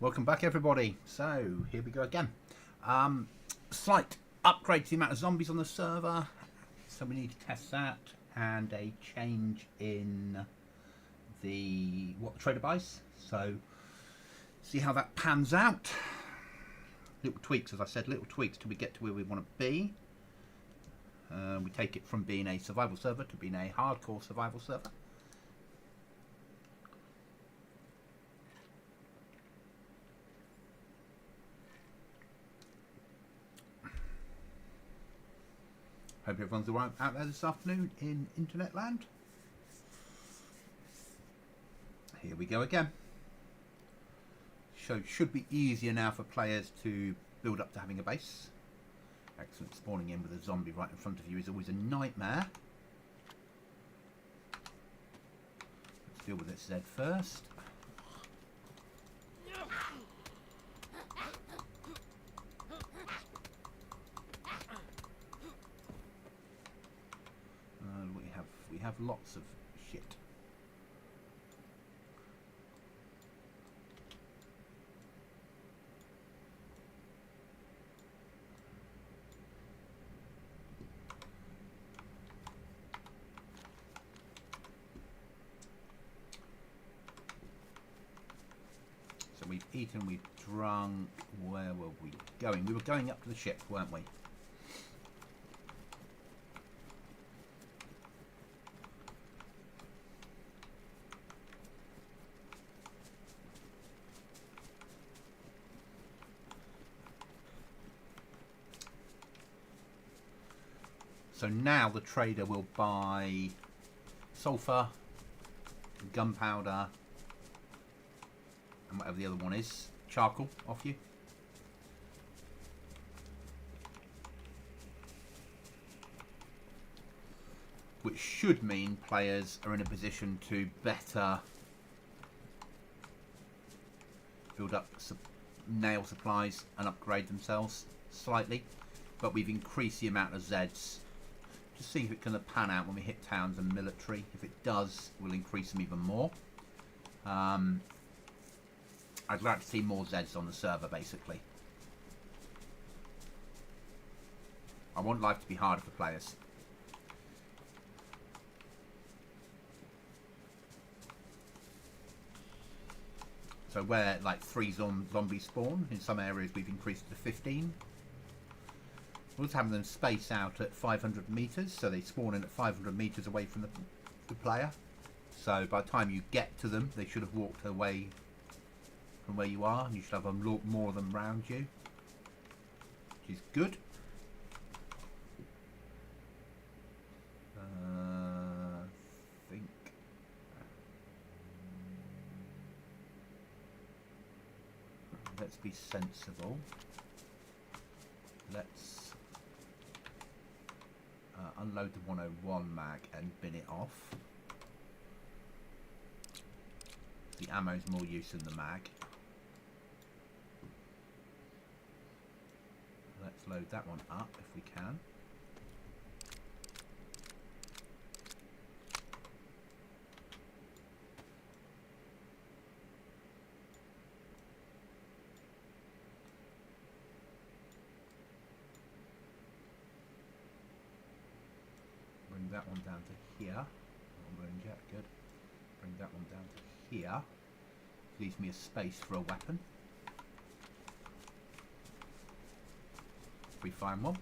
Welcome back, everybody. So here we go again. Slight upgrade to the amount of zombies on the server, so we need to test that, and a change in what the trader buys. So see how that pans out. Little tweaks, as I said, little tweaks till we get to where we want to be. We take it from being a survival server to being a hardcore survival server. Hope everyone's all right out there this afternoon in internet land. Here we go again. So it should be easier now for players to build up to having a base. Excellent. Spawning in with a zombie right in front of you is always a nightmare. Let's deal with this Z first. We have lots of shit. So we've eaten, we've drunk. Where were we going? We were going up to the ship, weren't we? So now the trader will buy sulfur, gunpowder, and whatever the other one is, charcoal off you. Which should mean players are in a position to better build up nail supplies and upgrade themselves slightly. But we've increased the amount of Zeds. Just see if it can pan out when we hit towns and military. If it does, we'll increase them even more. I'd like to see more Zeds on the server, basically. I want life to be harder for players. So where like 3 zombies spawn, in some areas we've increased it to 15. We're also having them space out at 500 meters, so they spawn in at 500 meters away from the player. So by the time you get to them, they should have walked away from where you are, and you should have more of them around you, which is good. I think let's be sensible. Let's unload the 101 mag and bin it off. The ammo's more use than the mag. Let's load that one up if we can. Bring that one down to here. Good. Bring that one down to here. Leaves me a space for a weapon. If we find one.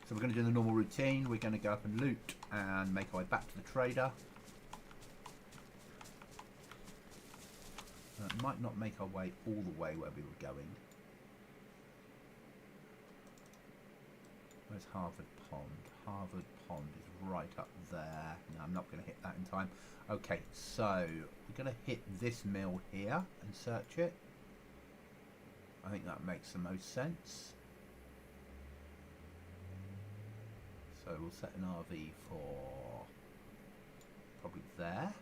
So we're going to do the normal routine. We're going to go up and loot and make our way back to the trader. Might not make our way all the way where we were going. Where's Harvard Pond? Harvard Pond is right up there. No, I'm not going to hit that in time. Okay, so we're going to hit this mill here and search it. I think that makes the most sense. So we'll set an RV for probably there.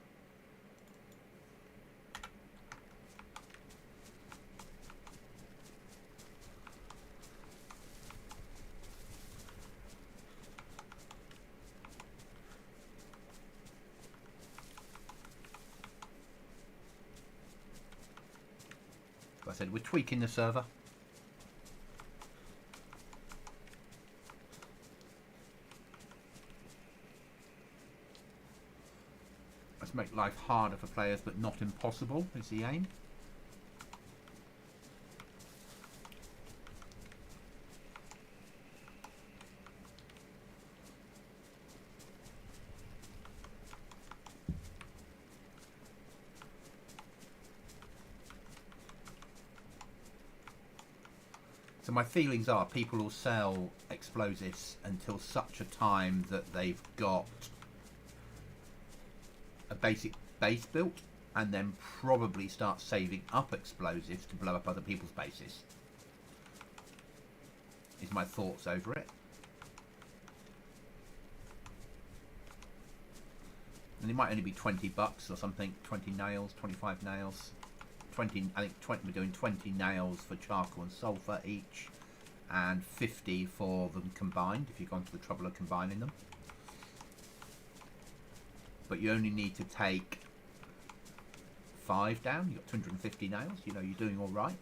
I said, we're tweaking the server. Let's make life harder for players, but not impossible, is the aim. So my feelings are people will sell explosives until such a time that they've got a basic base built, and then probably start saving up explosives to blow up other people's bases. Is my thoughts over it. And it might only be $20 or something, 20 nails, 25 nails. 20, I think 20, we're doing 20 nails for charcoal and sulfur each, and 50 for them combined, if you've gone to the trouble of combining them. But you only need to take 5 down. You've got 250 nails. You know, you're doing all right.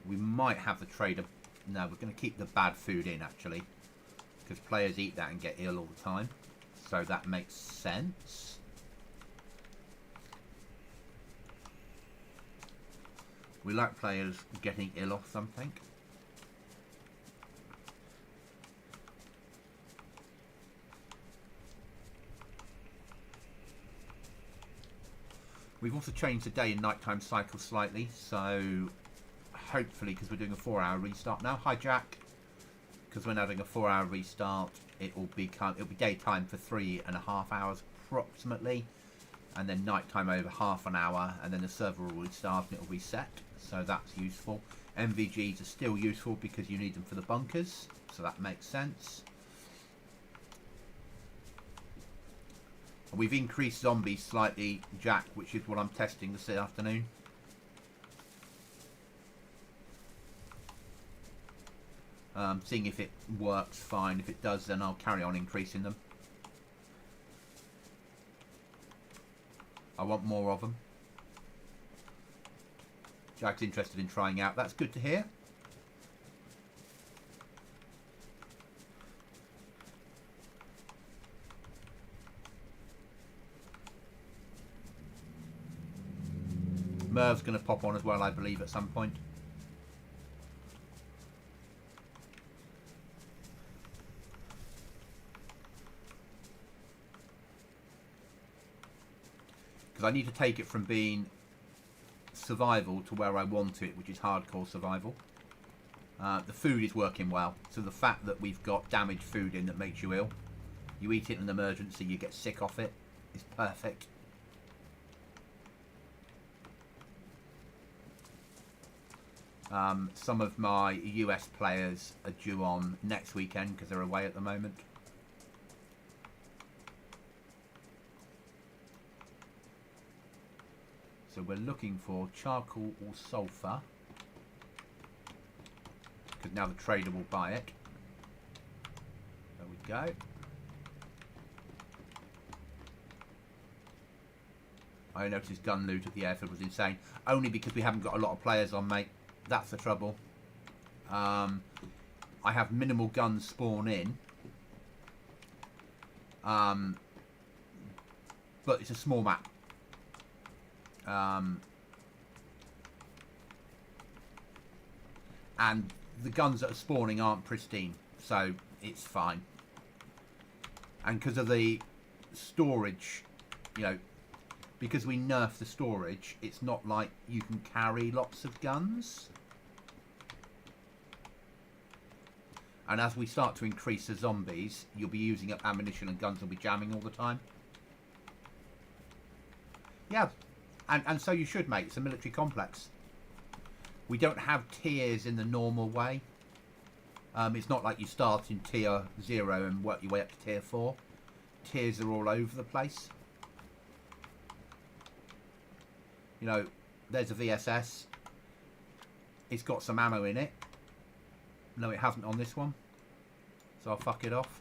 We might have the trader. No, we're going to keep the bad food in, actually, because players eat that and get ill all the time. So that makes sense. We like players getting ill off something. We've also changed the day and nighttime cycle slightly, so hopefully, because we're doing a 4-hour restart now. Hi Jack. Because we're having a 4-hour restart, it'll be daytime for 3.5 hours approximately, and then nighttime over half an hour, and then the server will restart and it'll reset. So that's useful. MVGs are still useful because you need them for the bunkers, so that makes sense. We've increased zombies slightly, Jack, which is what I'm testing this afternoon. Seeing if it works fine. If it does, then I'll carry on increasing them. I want more of them. Jack's interested in trying out. That's good to hear. Merv's going to pop on as well, I believe, at some point. Because I need to take it from being survival to where I want it, which is hardcore survival. The food is working well, so the fact that we've got damaged food in that makes you ill, you eat it in an emergency, you get sick off it, is perfect. Some of my US players are due on next weekend because they're away at the moment. So we're looking for charcoal or sulfur, because now the trader will buy it. There we go. I noticed gun loot at the airfield was insane. Only because we haven't got a lot of players on, mate. That's the trouble. I have minimal guns spawn in. But it's a small map. And the guns that are spawning aren't pristine, so it's fine. And because of the storage, you know, because we nerf the storage, it's not like you can carry lots of guns. And as we start to increase the zombies, you'll be using up ammunition and guns will be jamming all the time. Yeah, and so you should, mate. It's a military complex. We don't have tiers in the normal way. It's not like you start in tier 0 and work your way up to tier 4. Tiers are all over the place. You know, there's a VSS. It's got some ammo in it. No, it hasn't on this one. So I'll fuck it off.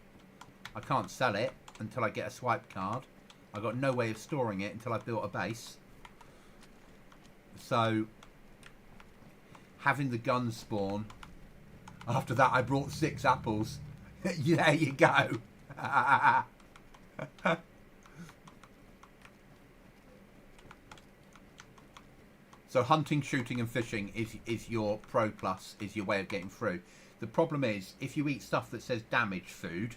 I can't sell it until I get a swipe card. I've got no way of storing it until I've built a base. So, having the gun spawn, after that I brought 6 apples. There you go. So hunting, shooting and fishing is your pro plus, is your way of getting through. The problem is, if you eat stuff that says damaged food,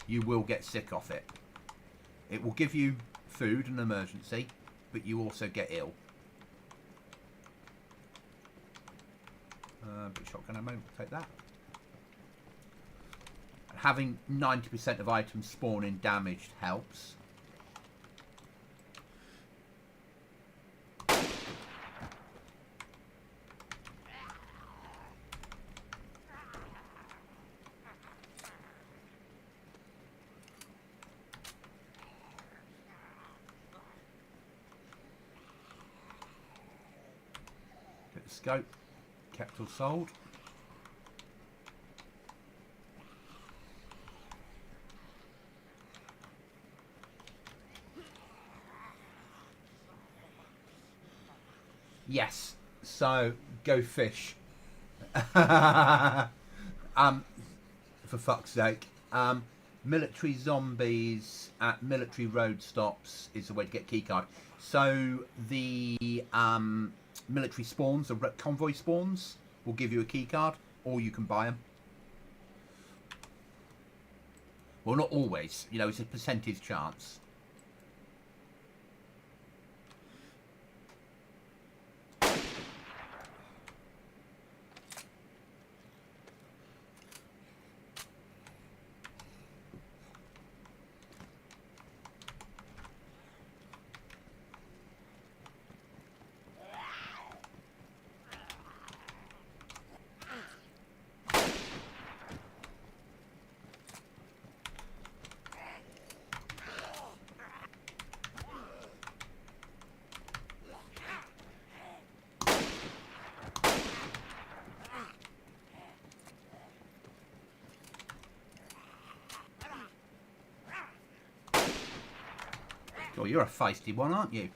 you will get sick off it. It will give you food in an emergency, but you also get ill. But shotgun ammo, take that. Having 90% of items spawn in damaged helps. Get the scope. Kept or sold. Yes, so go fish. For fuck's sake. Military zombies at military road stops is the way to get keycard. So the military spawns, the convoy spawns, will give you a keycard, or you can buy them. Well, not always. You know, it's a percentage chance. Oh, you're a feisty one, aren't you?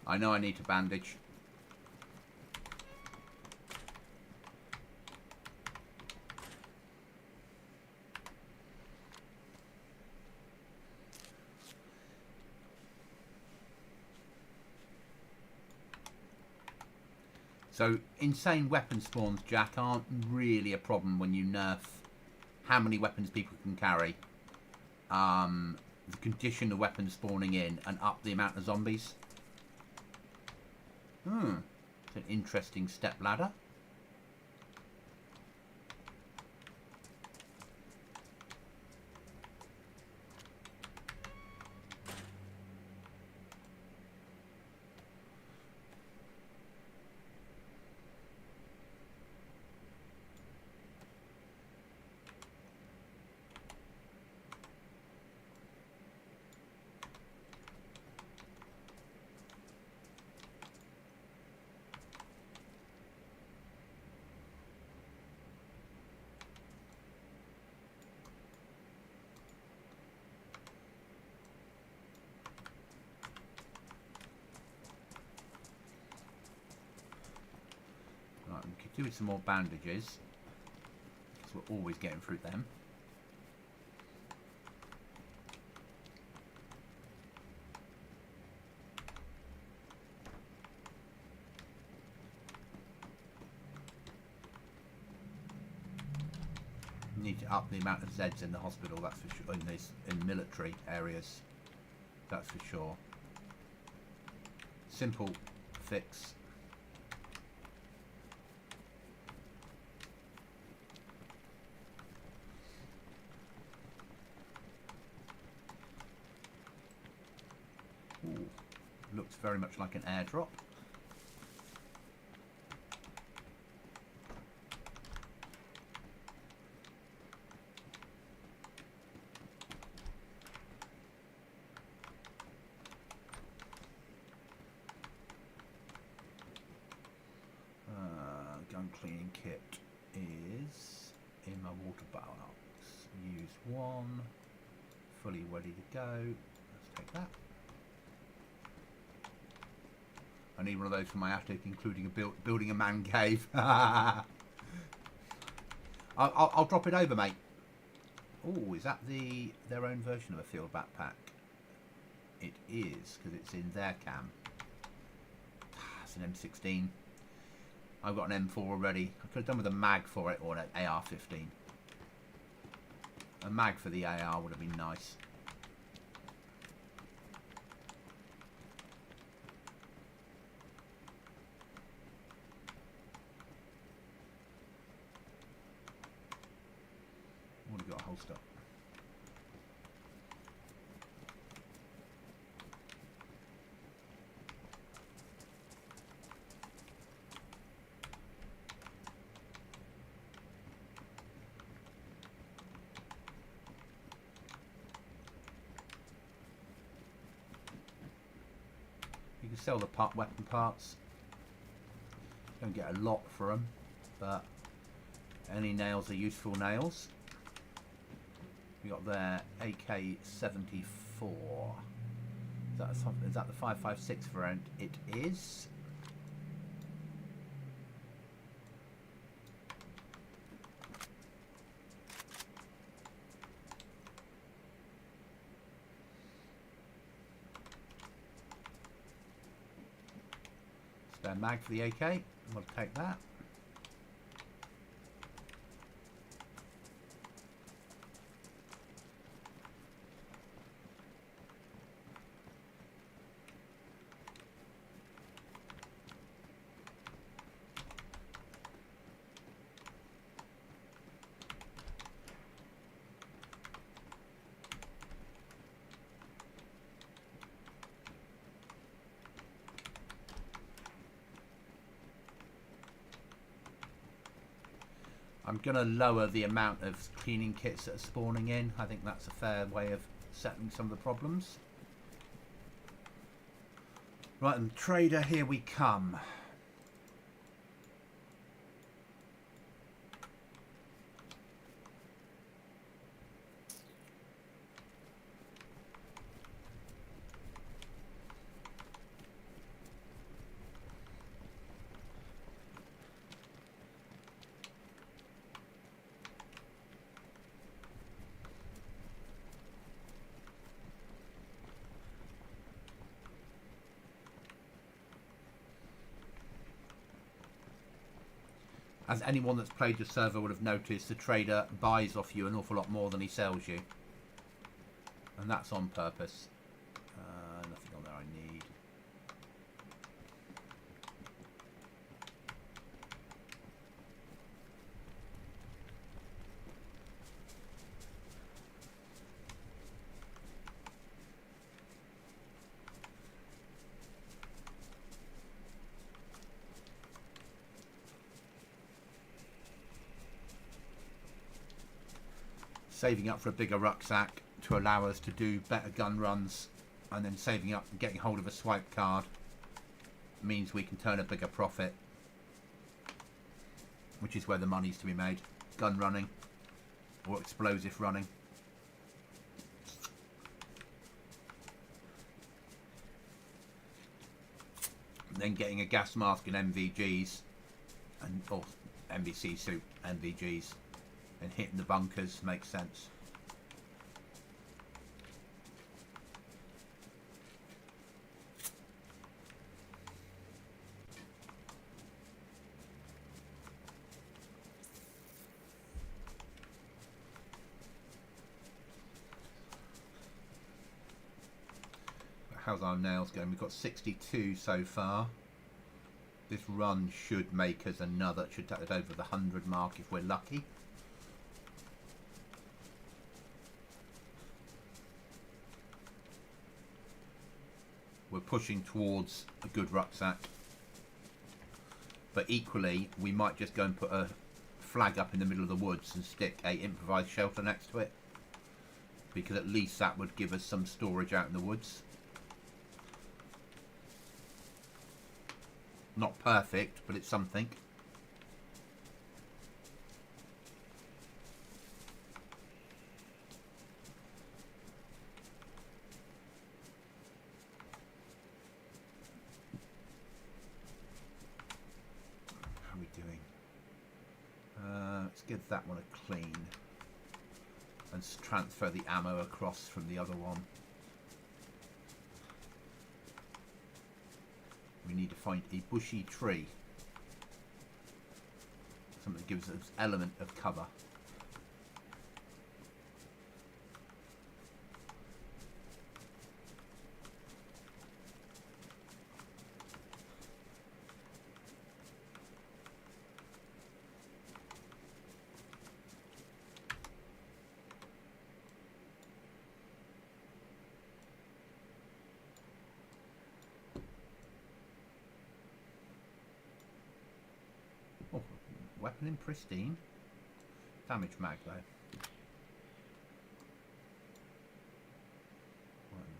I know I need to bandage. So, insane weapon spawns, Jack, aren't really a problem when you nerf how many weapons people can carry, the condition of weapons spawning in, and up the amount of zombies. It's an interesting step ladder. Right, we could do with some more bandages, because we're always getting through them. Need to up the amount of Zeds in the hospital, that's for sure, in military areas, that's for sure. Simple fix. Ooh, looks very much like an airdrop. kit is in my water box. Use one. Fully ready to go. Let's take that. I need one of those for my attic, including building a man cave. I'll drop it over, mate. Oh, is that their own version of a field backpack? It is, because it's in their cam. It's an M16. I've got an M4 already. I could have done with a mag for it, or an AR-15. A mag for the AR would have been nice. Already got a holster. You can sell the weapon parts. Don't get a lot for them, but any nails are useful nails. We got their AK-74. Is that the 5.56 variant? It is. Spare mag for the AK. We'll take that. I'm going to lower the amount of cleaning kits that are spawning in. I think that's a fair way of settling some of the problems. Right, and trader, here we come. As anyone that's played your server would have noticed, the trader buys off you an awful lot more than he sells you. And that's on purpose. Nothing on there I need. Saving up for a bigger rucksack to allow us to do better gun runs, and then saving up and getting hold of a swipe card means we can turn a bigger profit, which is where the money's to be made. Gun running or explosive running. Then getting a gas mask and MVGs, and or MVC suit MVGs, and hitting the bunkers makes sense. How's our nails going? We've got 62 so far. This run should make us another, should take us over the 100 mark if we're lucky. We're pushing towards a good rucksack, but equally we might just go and put a flag up in the middle of the woods and stick a improvised shelter next to it, because at least that would give us some storage out in the woods. Not perfect, but it's something. give that one a clean and transfer the ammo across from the other one. We need to find a bushy tree. Something that gives us an element of cover. Oh, weapon in pristine. Damage mag though.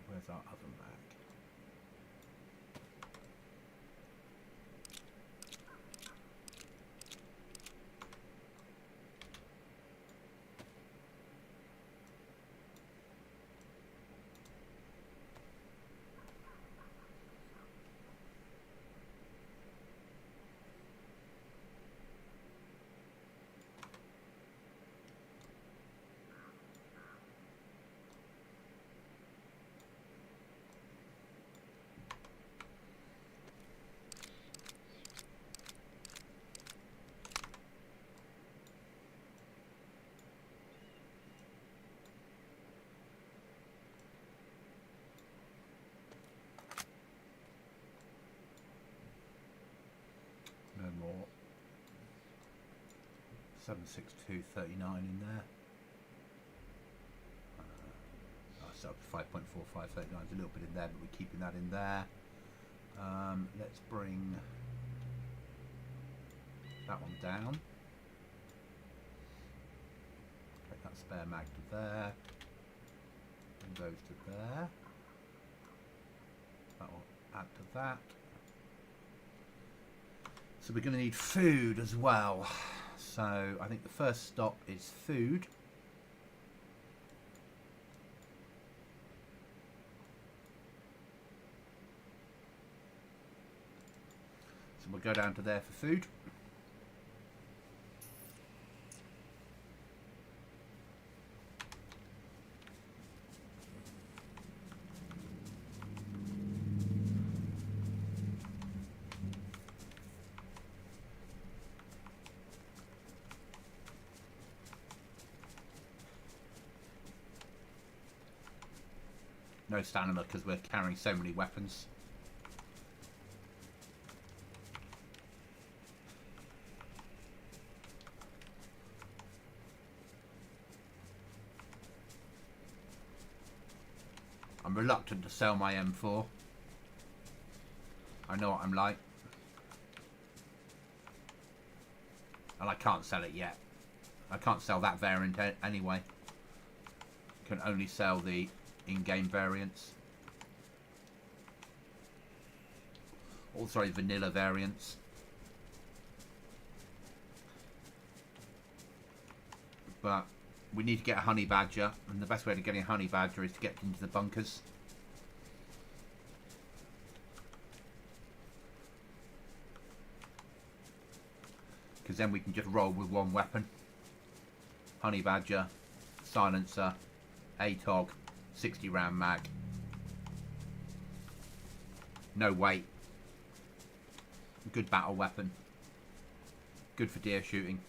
Where's our other mag? No more. 76239 in there. So up to 5.4539 is a little bit in there, but we're keeping that in there. Let's bring that one down. Take that spare mag to there. And those to there. That will add to that. So we're going to need food as well. So I think the first stop is food. So we'll go down to there for food. No stamina because we're carrying so many weapons. I'm reluctant to sell my M4. I know what I'm like. And I can't sell it yet. I can't sell that variant anyway. Can only sell the in-game variants. Or sorry, vanilla variants. But we need to get a honey badger, and the best way to get a honey badger is to get into the bunkers. Because then we can just roll with one weapon. Honey badger, silencer, ATOG, 60 round mag. No weight. Good battle weapon. Good for deer shooting.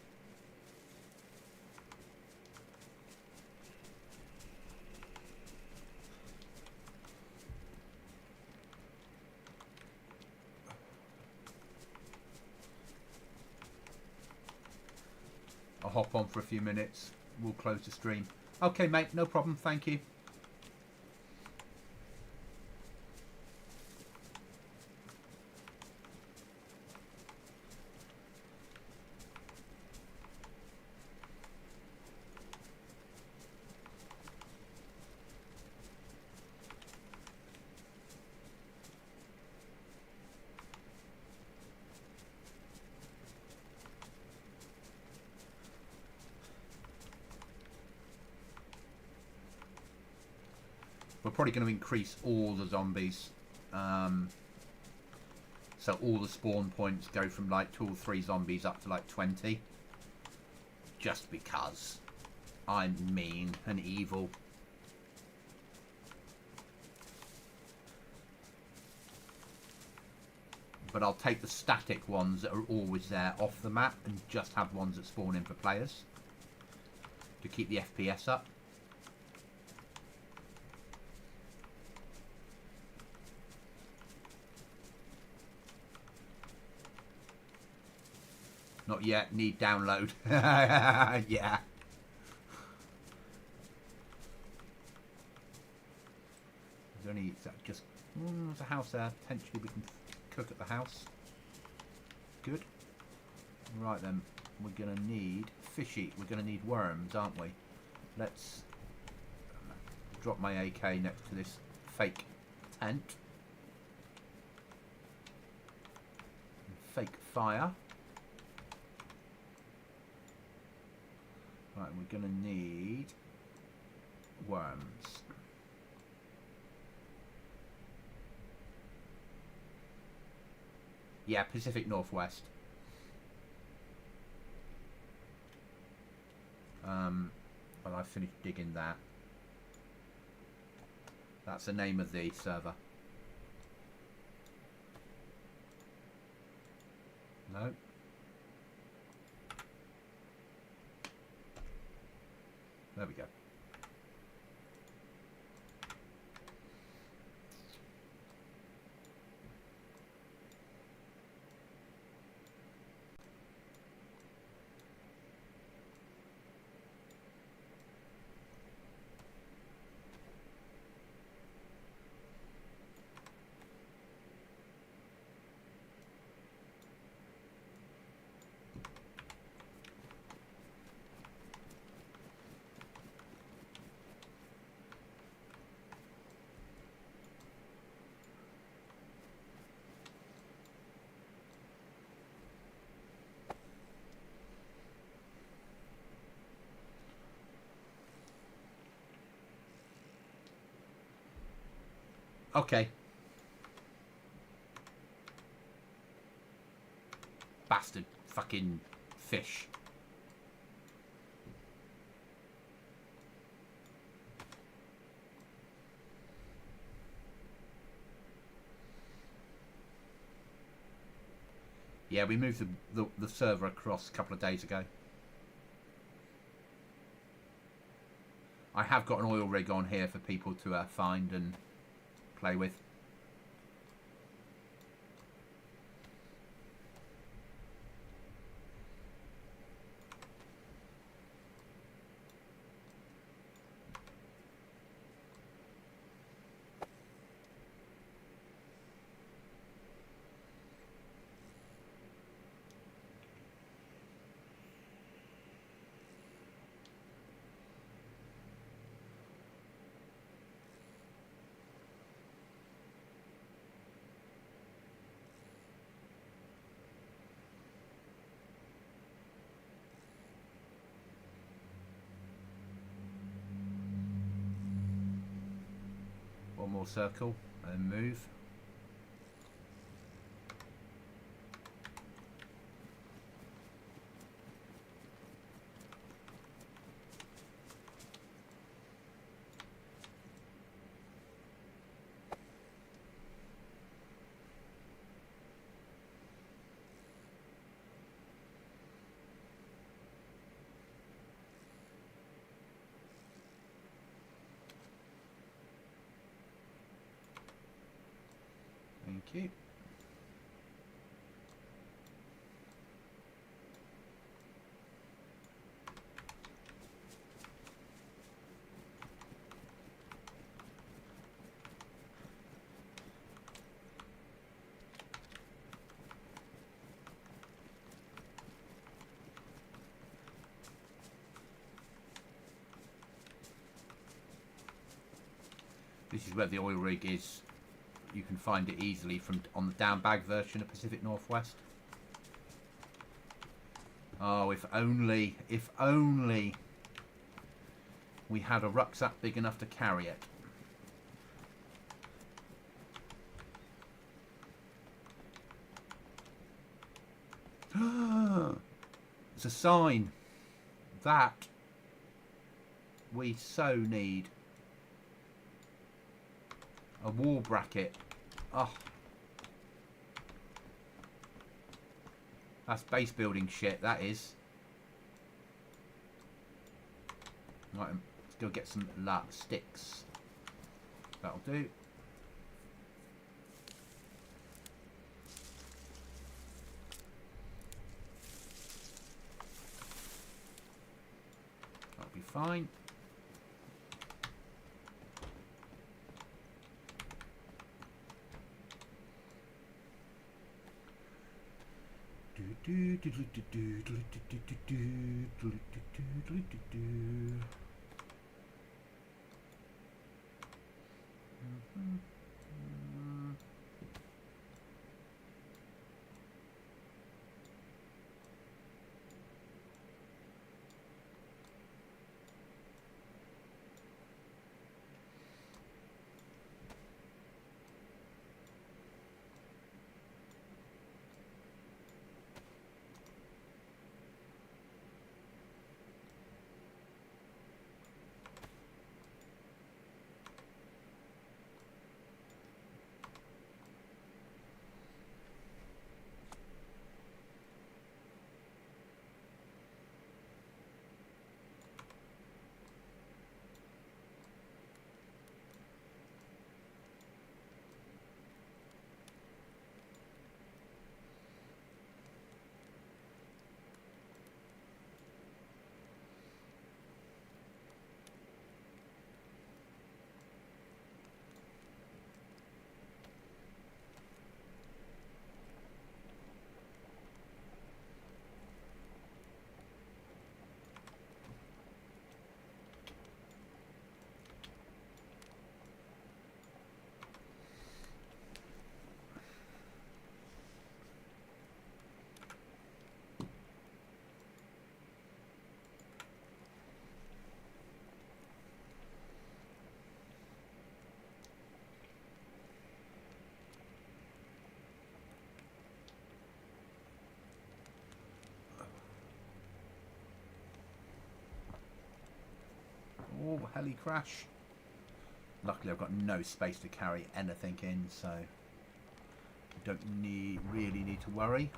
I'll hop on for a few minutes. We'll close the stream. Okay, mate, no problem. Thank you. We're probably going to increase all the zombies. So all the spawn points go from like 2 or 3 zombies up to like 20. just because I'm mean and evil. But I'll take the static ones that are always there off the map and just have ones that spawn in for players to keep the FPS up. Not yet, need download. Yeah. Is there any, is that just, there's a house there, potentially we can cook at the house. Good. Right then, we're going to need fishy, we're going to need worms, aren't we? Let's drop my AK next to this fake tent. Fake fire. Right, we're going to need worms. Yeah, Pacific Northwest. Well, I've finished digging that. That's the name of the server. No. There we go. Okay. Bastard fucking fish. Yeah, we moved the server across a couple of days ago. I have got an oil rig on here for people to find and play with. One more circle and move. Thank you. This is where the oil rig is. You can find it easily from on the down bag version of Pacific Northwest. Oh, if only we had a rucksack big enough to carry it. It's a sign. that we so need a wall bracket. Oh, that's base building shit, that is. Right, still get some sticks. That'll do. That'll be fine. Oh, heli crash. Luckily I've got no space to carry anything in, so I don't really need to worry.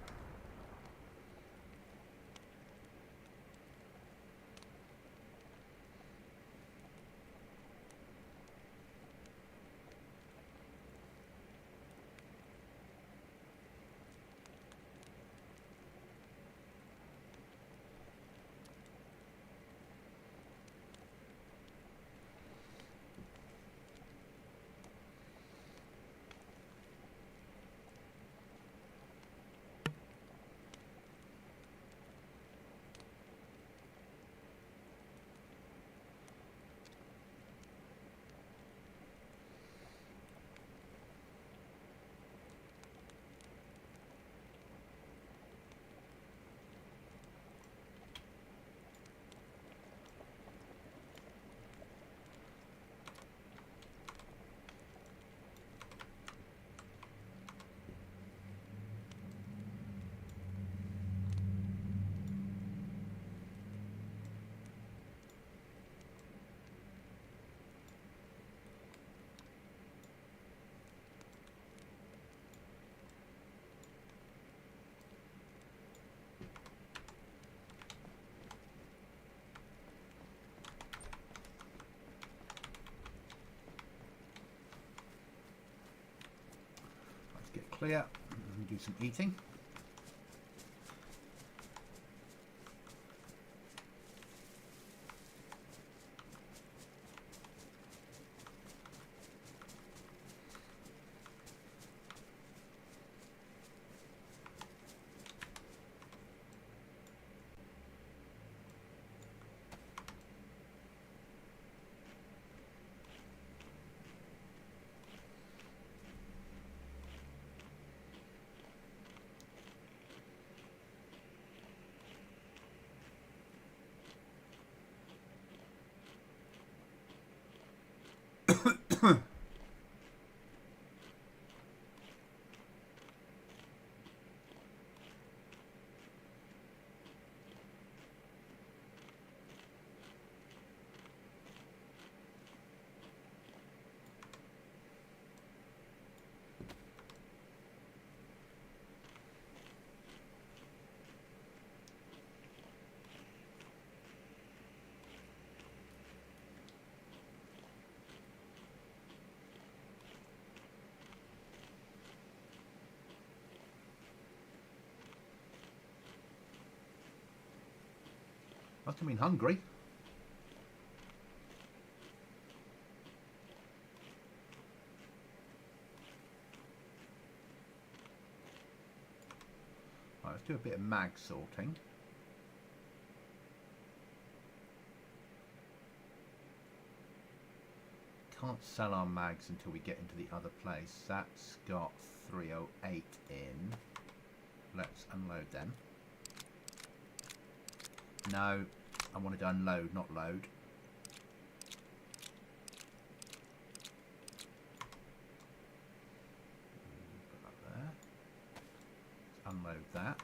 Get clear and do some eating. Must have been hungry. Right, let's do a bit of mag sorting. Can't sell our mags until we get into the other place. That's got 308 in. Let's unload them. No, I wanted to unload, not load. Put that there. Let's unload that.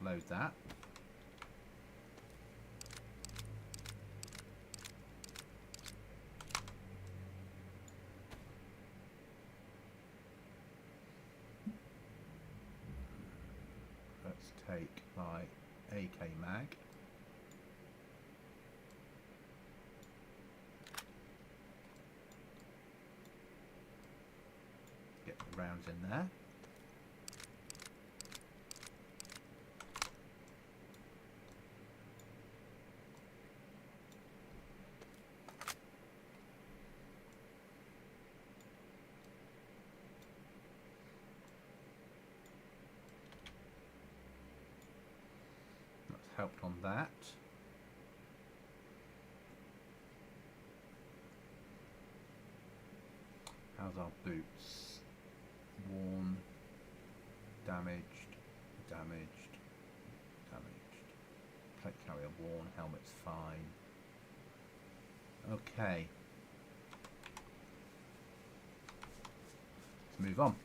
Let's load that. Take my AK mag. Get the rounds in there. Helped on that. How's our boots? Worn, damaged, damaged, damaged. Plate carrier worn, helmet's fine. Okay. Let's move on.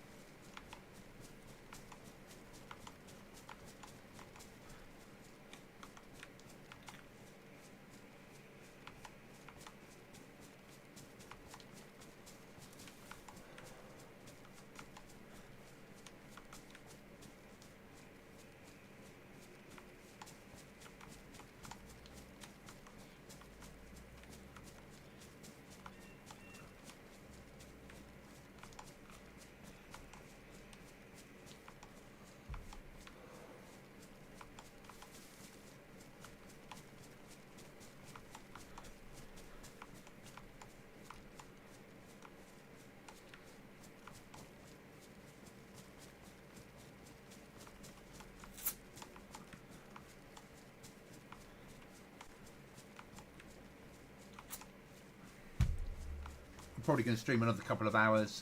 Probably going to stream another couple of hours,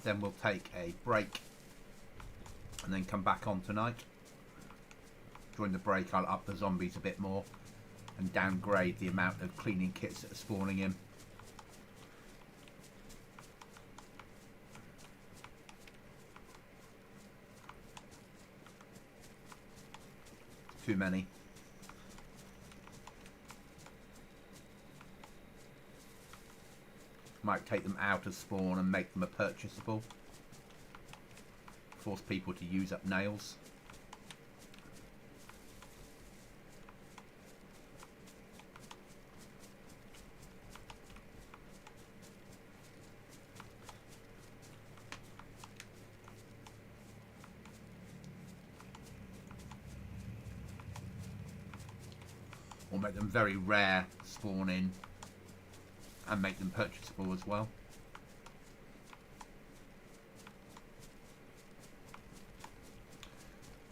then we'll take a break and then come back on tonight. During the break I'll up the zombies a bit more and downgrade the amount of cleaning kits that are spawning in. Too many. Might take them out of spawn and make them a purchasable. Force people to use up nails. Or make them very rare spawn in. And make them purchasable as well.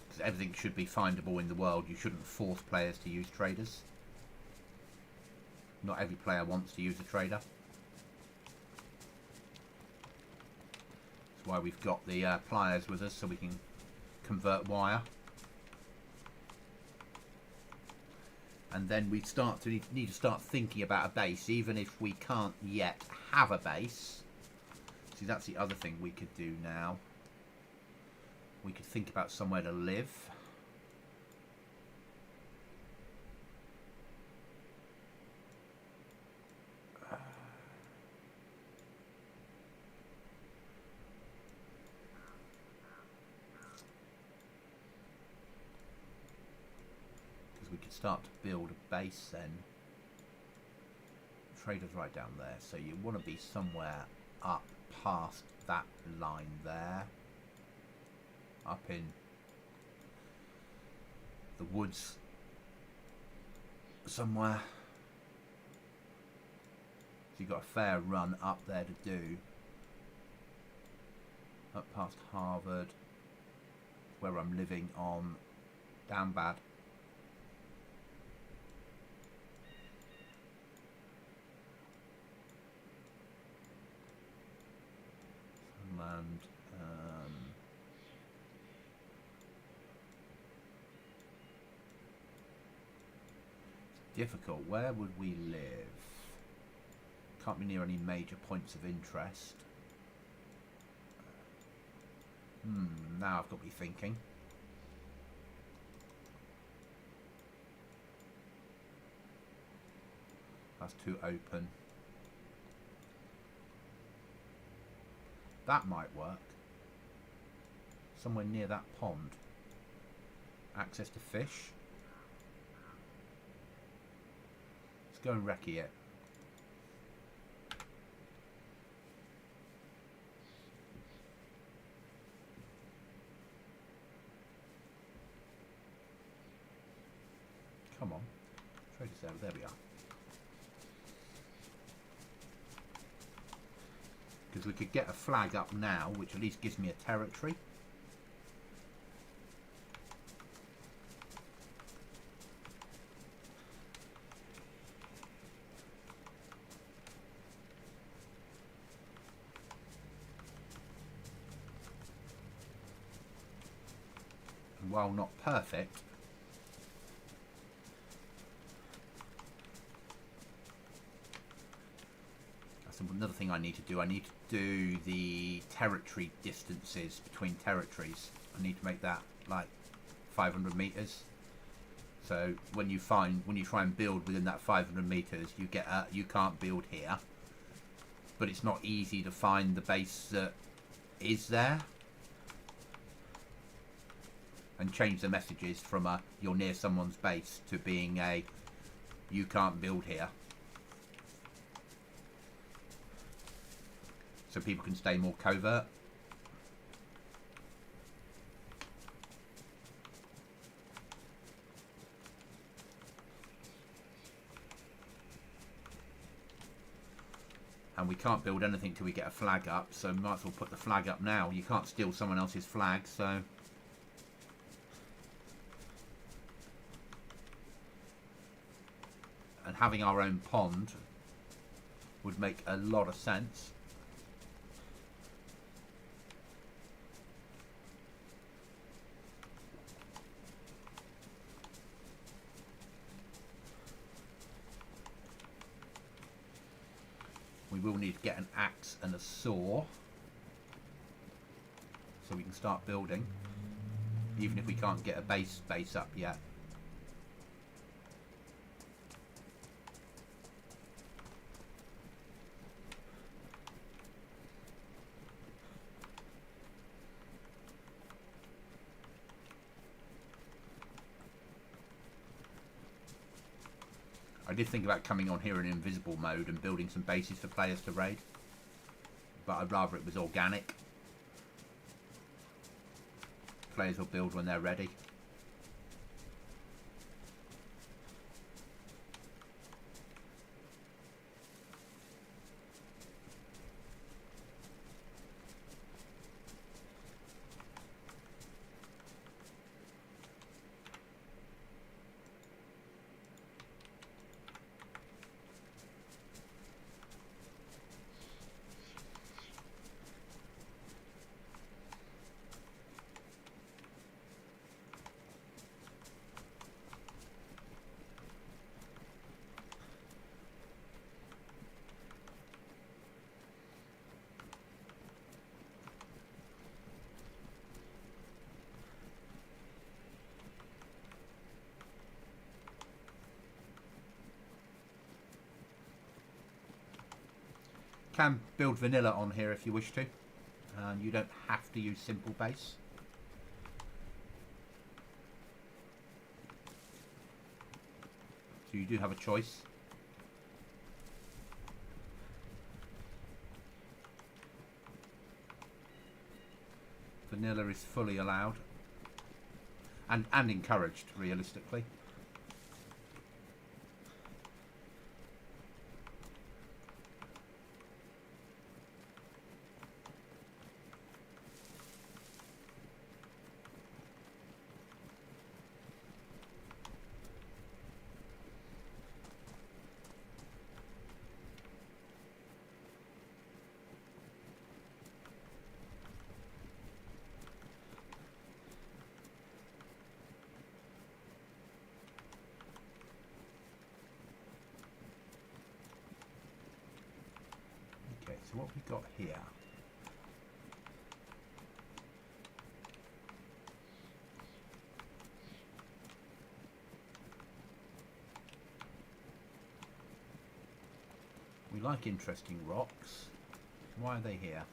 Because everything should be findable in the world. You shouldn't force players to use traders. Not every player wants to use a trader. That's why we've got the pliers with us, so we can convert wire. And then we need to start thinking about a base, even if we can't yet have a base. See, that's the other thing we could do now. We could think about somewhere to live. We could start to build a base then. Trader's right down there, so you want to be somewhere up past that line there. up in the woods somewhere. So you've got a fair run up there to do. Up past Harvard, where I'm living on Down Bad. Land. Difficult. Where would we live? Can't be near any major points of interest. Now I've got to be thinking. That's too open. That might work. Somewhere near that pond. Access to fish. Let's go and recce it. Come on. Trader's there. There we are. Because we could get a flag up now, which at least gives me a territory. And while not perfect, another thing I need to do, I need to do the territory distances between territories. I need to make that like 500 meters. So when you try and build within that 500 meters, you get you can't build here. But it's not easy to find the base that is there. And change the messages from a you're near someone's base to being a you can't build here. So people can stay more covert. And we can't build anything till we get a flag up, so we might as well put the flag up now. You can't steal someone else's flag, so... And having our own pond would make a lot of sense. We will need to get an axe and a saw so we can start building, even if we can't get a base up yet. I did think about coming on here in invisible mode and building some bases for players to raid, but I'd rather it was organic. Players will build when they're ready. Can build vanilla on here if you wish to, and you don't have to use simple base. So you do have a choice. Vanilla is fully allowed and encouraged, realistically. Okay, so what we got here? We like interesting rocks. Why are they here?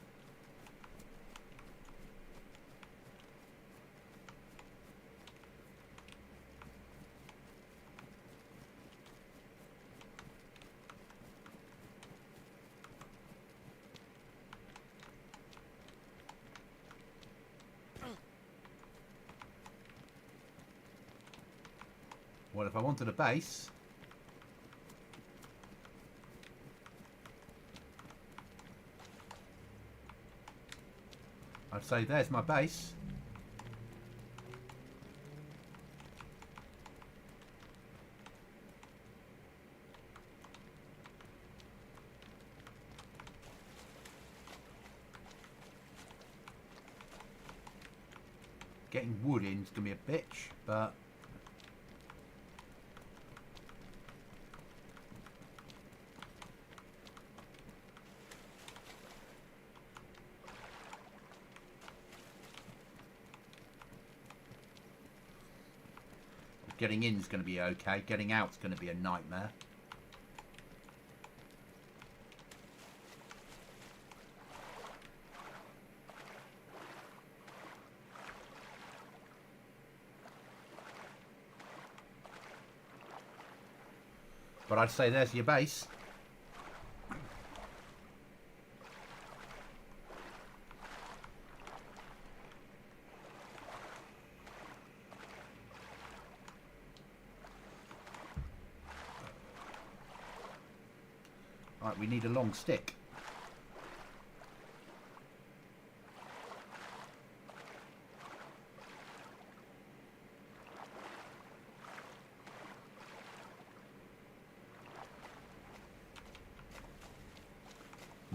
Well, if I wanted a base, I'd say there's my base. Getting wood in is going to be a bitch, but getting in is going to be okay. Getting out is going to be a nightmare. But I'd say there's your base. Right, we need a long stick.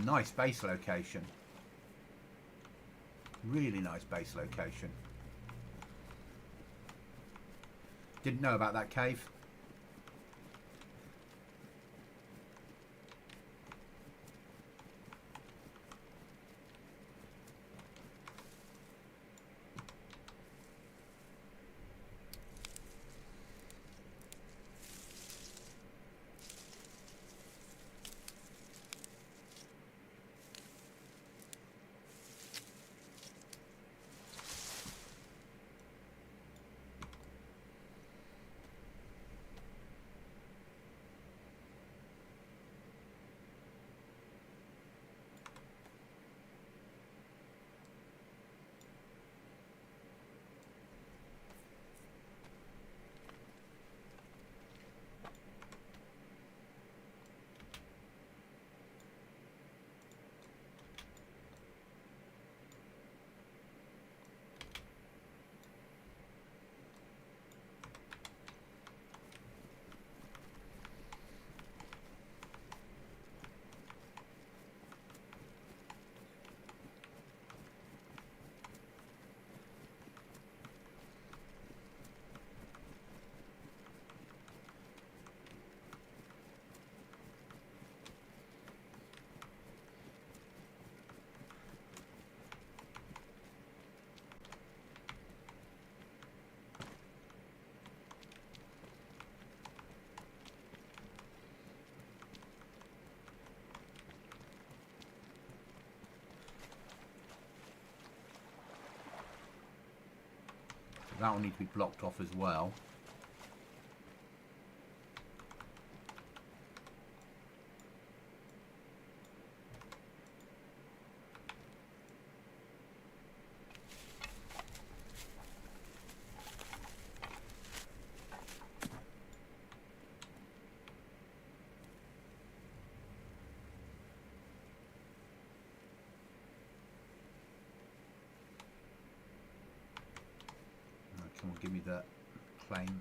Nice base location. Really nice base location. Didn't know about that cave. That will need to be blocked off as well. Someone give me the claim.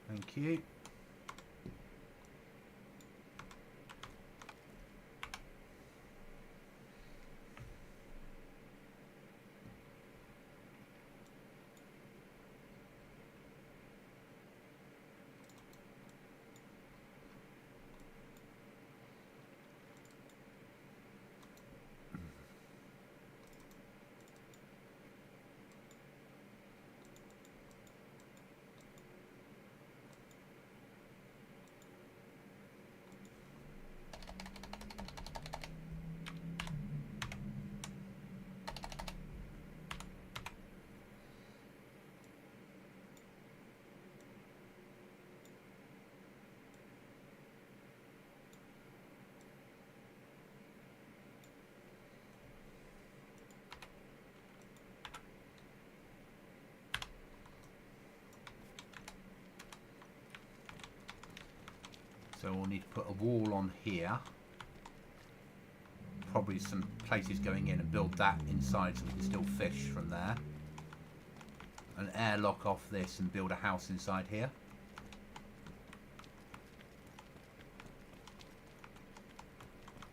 Thank you. So we'll need to put a wall on here. Probably some places going in and build that inside so we can still fish from there. An airlock off this and build a house inside here.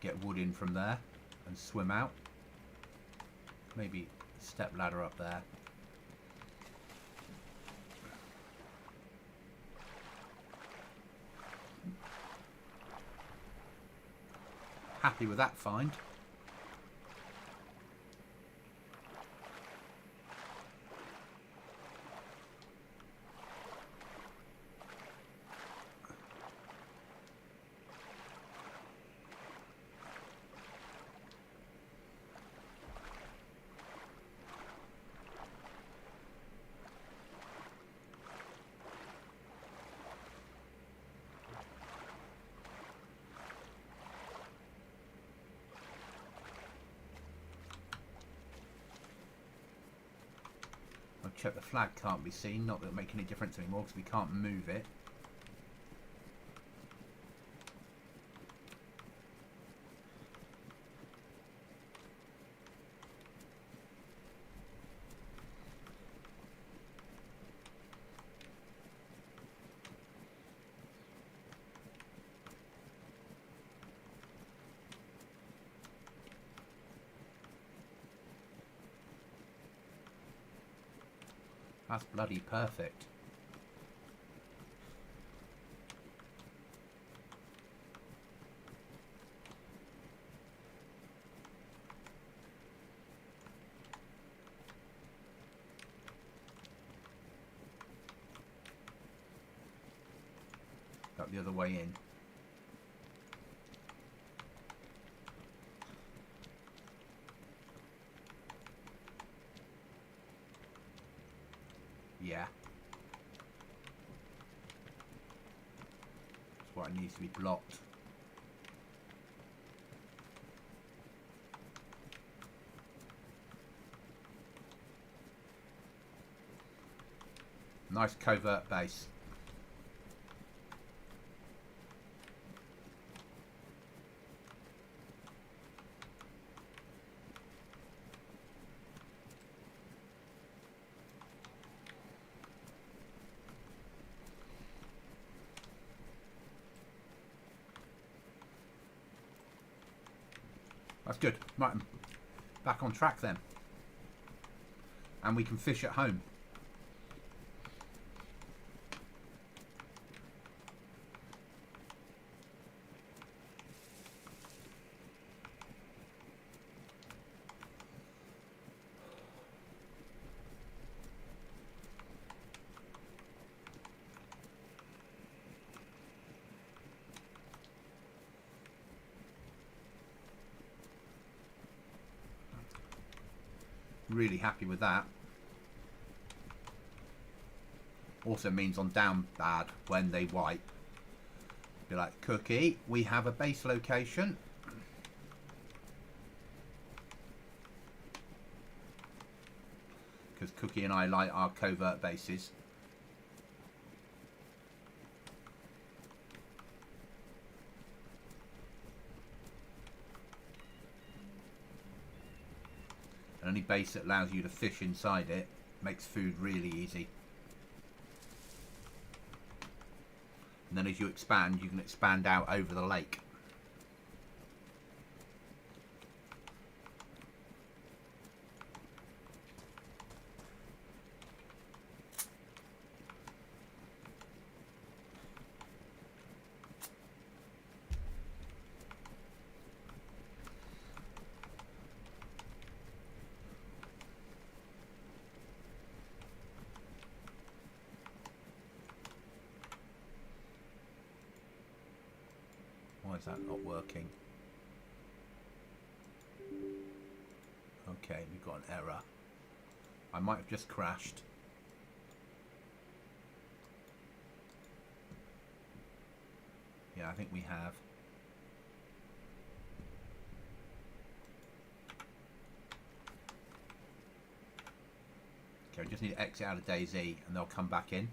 Get wood in from there and swim out. Maybe step ladder up there. Happy with that find. Check the flag can't be seen, not that it'll make any difference anymore because we can't move it. That's bloody perfect. Got the other way in. Yeah. That's why it needs to be blocked. Nice covert base. That's good. Right, back on track then. And we can fish at home. Really happy with that. Also means on down bad when they wipe. Be like, Cookie, we have a base location. Because Cookie and I like our covert bases. And any base that allows you to fish inside it Makes food really easy. And then as you expand, you can expand out over the lake. Why is that not working? Okay, we've got an error. I might have just crashed. Yeah, I think we have. Okay, we just need to exit out of DayZ and they'll come back in.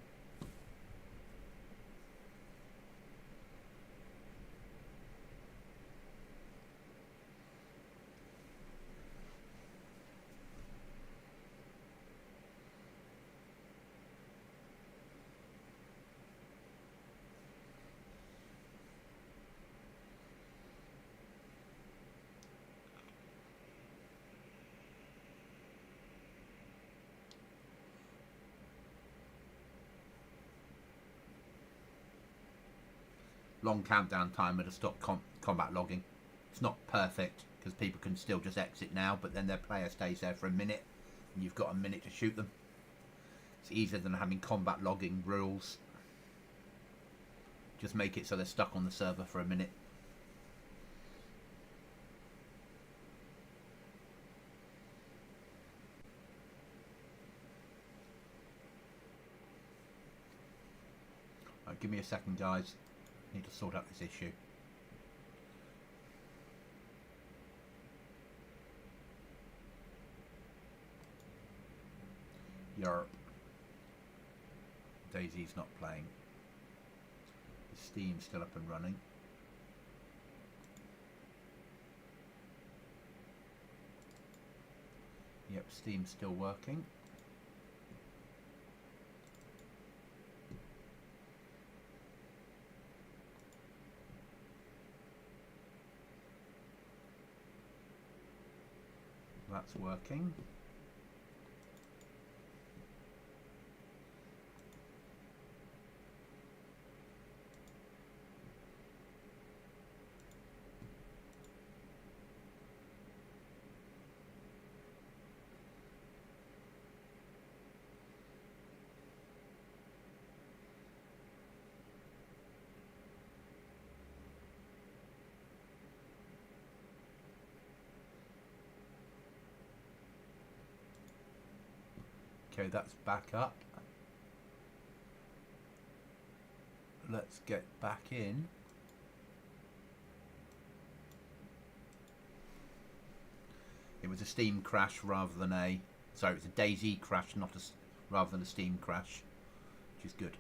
Long countdown timer to stop combat logging. It's not perfect because people can still just exit now, but then their player stays there for a minute and you've got a minute to shoot them. It's easier than having combat logging rules. Just make it so they're stuck on the server for a minute. Right, give me a second, guys. Need to sort out this issue. Yarp. DayZ's not playing. Steam's still up and running. Yep, Steam's still working. That's working. Okay, that's back up. Let's get back in. It was a Steam crash rather than a... Sorry, it was a DayZ crash, not a... rather than a Steam crash, which is good.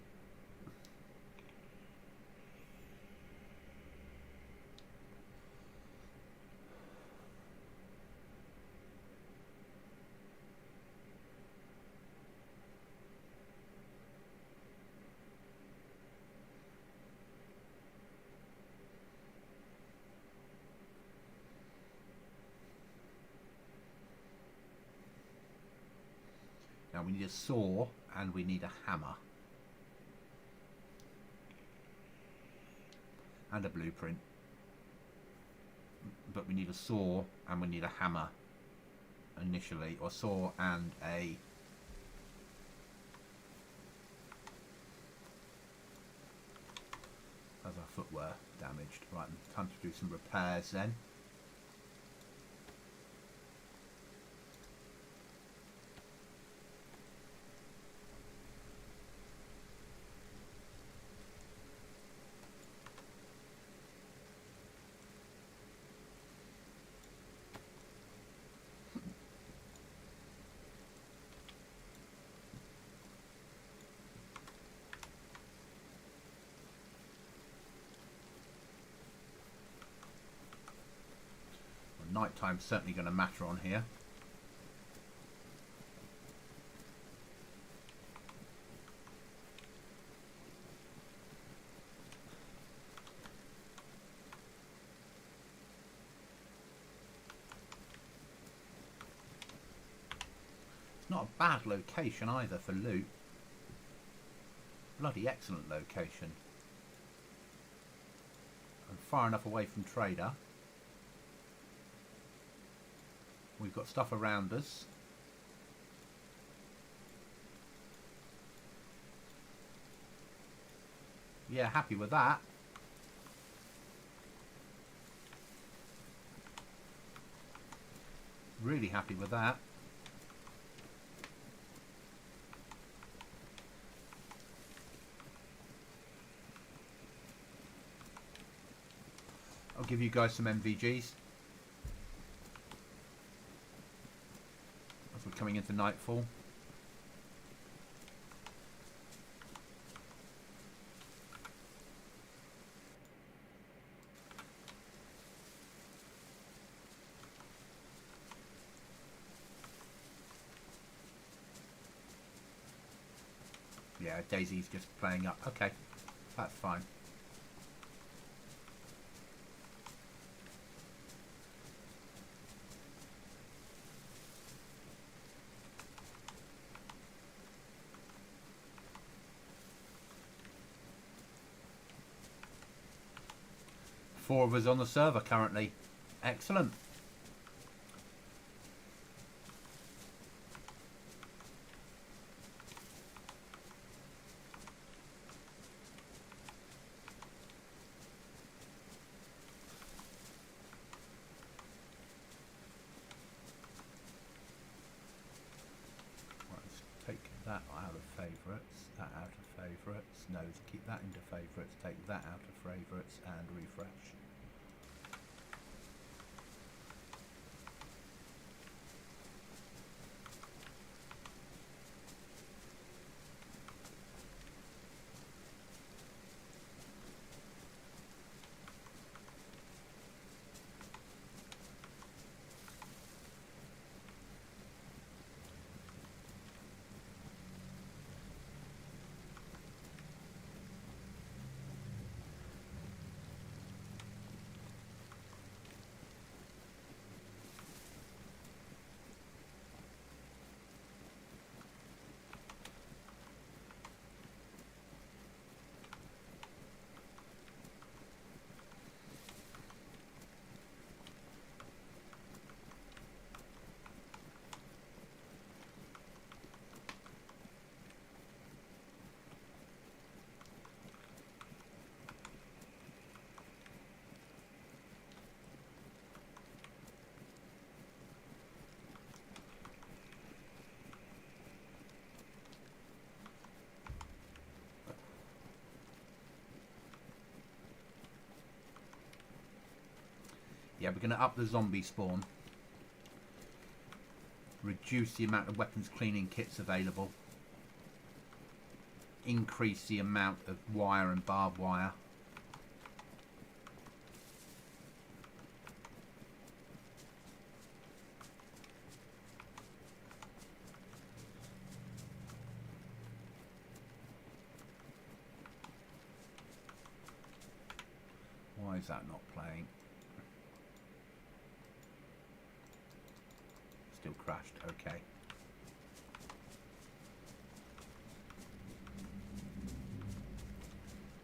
Now we need a saw and we need a hammer. And a blueprint. But we need a saw and we need a hammer initially. Or saw and a... How's our footwear damaged? Right, time to do some repairs then. Nighttime's certainly going to matter on here. not a bad location either for loot. Bloody excellent location. And far enough away from trader. We've got stuff around us. Yeah, happy with that. Really happy with that. I'll give you guys some MVGs as we're coming into nightfall. Yeah, DayZ's just playing up. Okay, that's fine. Four of us on the server currently. Excellent. That out of favourites, that out of favourites, no, to keep that into favourites, take that out of favourites and refresh. Yeah, we're going to up the zombie spawn. Reduce the amount of weapons cleaning kits available. Increase the amount of wire and barbed wire. Why is that not playing? Still crashed, okay.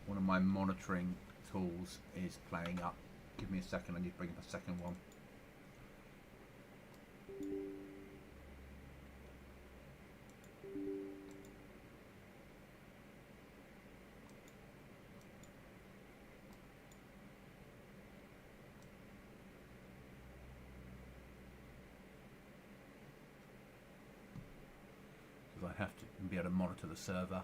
One of my monitoring tools is playing up. Give me a second, I need to bring up a second one. Because I have to be able to monitor the server.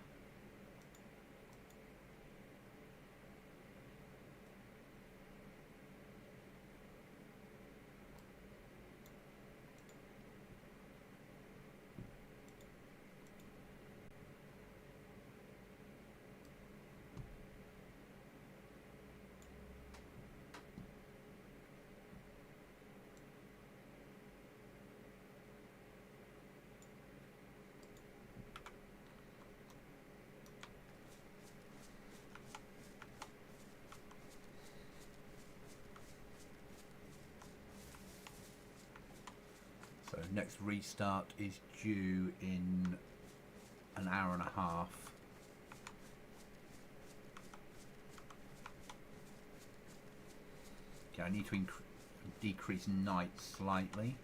next restart is due in an hour and a half. Okay, I need to decrease night slightly.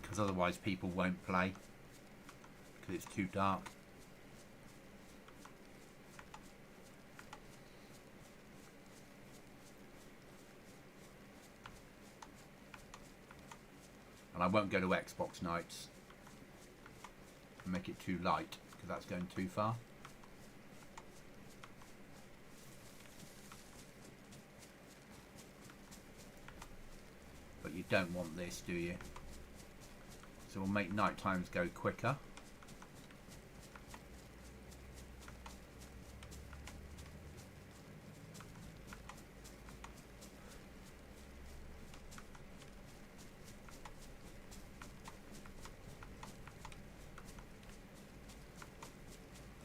Because otherwise people won't play because it's too dark. And I won't go to Xbox nights and make it too light because that's going too far. But you don't want this, do you? So we'll make night times go quicker.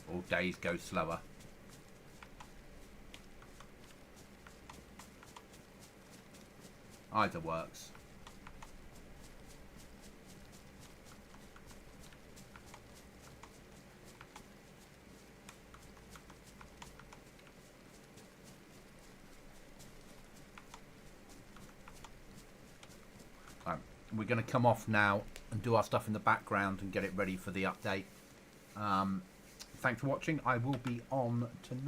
Or days go slower. Either works. We're going to come off now and do our stuff in the background and get it ready for the update. Thanks for watching. I will be on tonight.